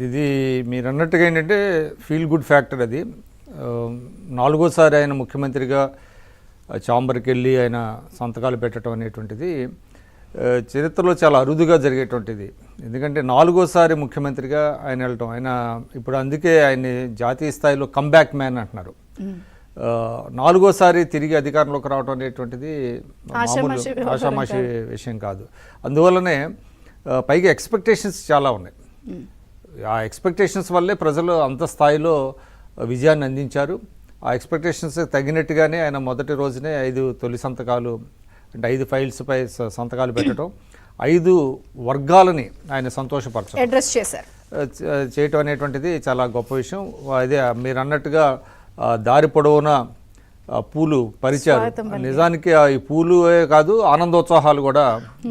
ఇది మీరు అన్నట్టుగా ఏంటంటే ఫీల్ గుడ్ ఫ్యాక్టర్ అది. నాలుగోసారి ఆయన ముఖ్యమంత్రిగా ఛాంబర్కి వెళ్ళి ఆయన సంతకాలు పెట్టడం అనేటువంటిది చరిత్రలో చాలా అరుదుగా జరిగేటువంటిది. ఎందుకంటే నాలుగోసారి ముఖ్యమంత్రిగా ఆయన వెళ్ళటం, ఆయన ఇప్పుడు అందుకే ఆయన్ని జాతీయ స్థాయిలో కంబ్యాక్ మ్యాన్ అంటున్నారు. నాలుగోసారి తిరిగి అధికారంలోకి రావడం అనేటువంటిది మామూలు ఆషామాషి విషయం కాదు. అందువల్లనే పైగా ఎక్స్పెక్టేషన్స్ చాలా ఉన్నాయి. ఆ ఎక్స్పెక్టేషన్స్ వల్లే ప్రజలు అంత స్థాయిలో విజయాన్ని అందించారు. ఆ ఎక్స్పెక్టేషన్స్ తగినట్టుగానే ఆయన మొదటి రోజునే 5 తొలి సంతకాలు, అంటే 5 ఫైల్స్పై సంతకాలు పెట్టడం, 5 వర్గాలని ఆయన సంతోషపరచడం, అడ్రస్ చేశారు, చేయటం అనేటువంటిది చాలా గొప్ప విషయం. అదే మీరు అన్నట్టుగా దారి పొడవునా పూలు పరిచారు. నిజానికి ఈ పూలే కాదు, ఆనందోత్సాహాలు కూడా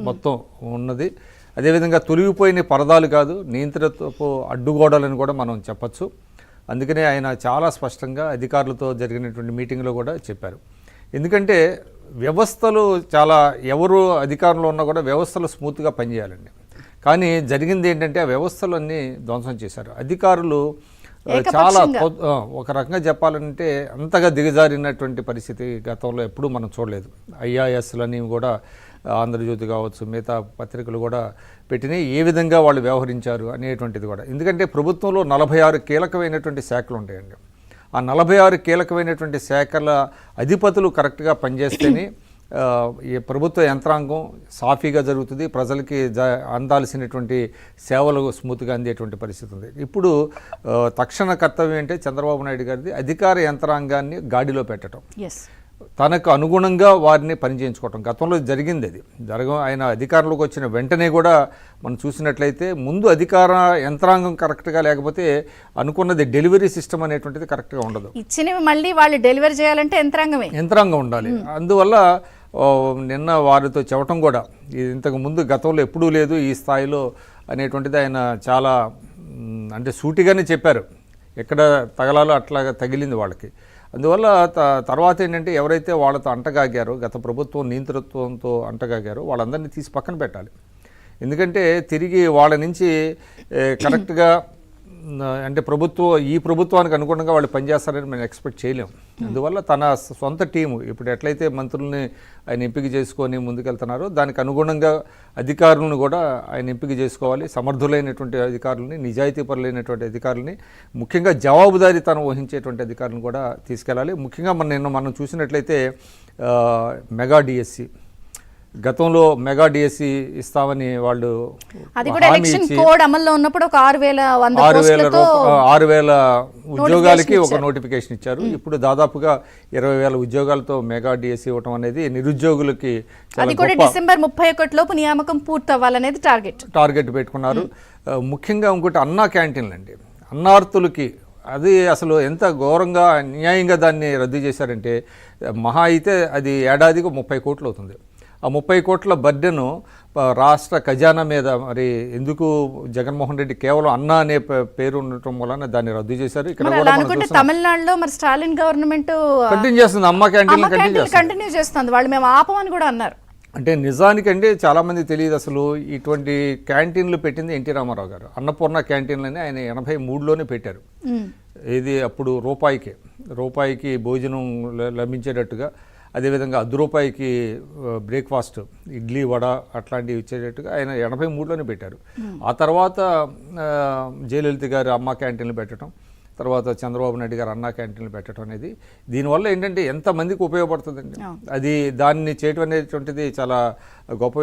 మొత్తం ఉన్నది. అదేవిధంగా తొలగిపోయిన పరదాలు కాదు, నియంత్రణతో అడ్డుగోడలని కూడా మనం చెప్పచ్చు. అందుకనే ఆయన చాలా స్పష్టంగా అధికారులతో జరిగినటువంటి మీటింగ్లో కూడా చెప్పారు. ఎందుకంటే వ్యవస్థలు చాలా, ఎవరు అధికారంలో ఉన్నా కూడా వ్యవస్థలు స్మూత్గా పనిచేయాలండి. కానీ జరిగింది ఏంటంటే ఆ వ్యవస్థలన్నీ ధ్వంసం చేశారు. అధికారులు చాలా ఒక రకంగా చెప్పాలంటే అంతగా దిగజారినటువంటి పరిస్థితి గతంలో ఎప్పుడూ మనం చూడలేదు. ఐఆర్ఎస్లని కూడా ఆంధ్రజ్యోతి కావచ్చు, మిగతా పత్రికలు కూడా పెట్టినాయి ఏ విధంగా వాళ్ళు వ్యవహరించారు అనేటువంటిది కూడా. ఎందుకంటే ప్రభుత్వంలో 46 కీలకమైనటువంటి శాఖలు ఉంటాయండి. ఆ 46 కీలకమైనటువంటి శాఖల అధిపతులు కరెక్ట్గా పనిచేస్తేనే ఈ ప్రభుత్వ యంత్రాంగం సాఫీగా జరుగుతుంది, ప్రజలకి అందాల్సినటువంటి సేవలు స్మూత్గా అందేటువంటి పరిస్థితి ఉంది. ఇప్పుడు తక్షణ కర్తవ్యం అంటే చంద్రబాబు నాయుడు గారిది అధికార యంత్రాంగాన్ని గాడిలో పెట్టడం, తనకు అనుగుణంగా వారిని పనిచేయించుకోవటం. గతంలో జరిగింది అది. ఆయన అధికారంలోకి వచ్చిన వెంటనే కూడా మనం చూసినట్లయితే ముందు అధికార యంత్రాంగం కరెక్ట్గా లేకపోతే అనుకున్నది డెలివరీ సిస్టమ్ అనేటువంటిది కరెక్ట్గా ఉండదు. ఇచ్చినవి మళ్ళీ వాళ్ళు డెలివరీ చేయాలంటే యంత్రాంగం ఉండాలి. అందువల్ల నిన్న వారితో చెప్పటం కూడా ఇంతకు ముందు గతంలో ఎప్పుడూ లేదు ఈ స్థాయిలో అనేటువంటిది ఆయన చాలా అంటే సూటిగానే చెప్పారు. ఎక్కడ తగలాలో అట్లాగా తగిలింది వాళ్ళకి. అందువల్ల తర్వాత ఏంటంటే ఎవరైతే వాళ్ళతో అంటగాగారో, గత ప్రభుత్వం నియంతృత్వంతో అంటగాగారో వాళ్ళందరినీ తీసి పక్కన పెట్టాలి. ఎందుకంటే తిరిగి వాళ్ళ నుంచి కరెక్ట్గా అంటే ఈ ప్రభుత్వానికి అనుగుణంగా వాళ్ళు పనిచేస్తారని మనం ఎక్స్పెక్ట్ చేయలేము. అందువల్ల తన సొంత టీము ఇప్పుడు ఎట్లయితే మంత్రుల్ని ఆయన ఎంపిక చేసుకొని ముందుకెళ్తున్నారో దానికి అనుగుణంగా అధికారులను కూడా ఆయన ఎంపిక చేసుకోవాలి. సమర్థులైనటువంటి అధికారులని, నిజాయితీపరులైనటువంటి అధికారులని, ముఖ్యంగా జవాబుదారీతనం వహించేటువంటి అధికారులను కూడా తీసుకెళ్ళాలి. ముఖ్యంగా మనం చూసినట్లయితే మెగా డిఎస్సి, గతంలో మెగా డిఎస్సి ఇస్తామని వాళ్ళు అమల్లో ఉన్నప్పుడు ఒక 6,000 ఉద్యోగాలకి ఒక నోటిఫికేషన్ ఇచ్చారు. ఇప్పుడు దాదాపుగా 20,000 ఉద్యోగాలతో మెగా డిఎస్సి ఇవ్వటం అనేది నిరుద్యోగులకి డిసెంబర్ 31 లోపు నియామకం పూర్తవ్వాలనేది టార్గెట్ పెట్టుకున్నారు. ముఖ్యంగా ఇంకోటి అన్నా క్యాంటీన్లు అండి, అన్నార్తులకి అది అసలు ఎంత ఘోరంగా అన్యాయంగా దాన్ని రద్దు చేశారంటే మహా అయితే అది ఏడాదికి 30 కోట్లు అవుతుంది. ఆ 30 కోట్ల బర్డెను రాష్ట్ర ఖజానా మీద మరి ఎందుకు జగన్మోహన్ రెడ్డి కేవలం అన్నా అనే పేరు ఉండటం వలన దాన్ని రద్దు చేశారు. ఇక్కడ తమిళనాడులో మరి స్టాలిన్ గవర్నమెంట్ కంటిన్యూ చేస్తుంది, అమ్మ క్యాంటీన్ కంటిన్యూ చేస్తుంది. వాళ్ళు మేము ఆపమని కూడా అన్నారు. అంటే నిజానికంటే చాలామంది తెలియదు అసలు ఇటువంటి క్యాంటీన్లు పెట్టింది ఎన్టీ రామారావు గారు. అన్నపూర్ణ క్యాంటీన్లని ఆయన 83లోనే పెట్టారు. ఇది అప్పుడు రూపాయికి భోజనం లభించేటట్టుగా, అదేవిధంగా ₹10 బ్రేక్ఫాస్ట్, ఇడ్లీ, వడ అట్లాంటివి ఇచ్చేటట్టుగా ఆయన 83లోనే పెట్టారు. ఆ తర్వాత జయలలిత గారు అమ్మ క్యాంటీన్లు పెట్టడం, తర్వాత చంద్రబాబు నాయుడు గారు అన్నా క్యాంటీన్లు పెట్టడం అనేది దీనివల్ల ఏంటంటే ఎంతమందికి ఉపయోగపడుతుందండి. దాన్ని చేయటం అనేటువంటిది చాలా గొప్ప విషయం.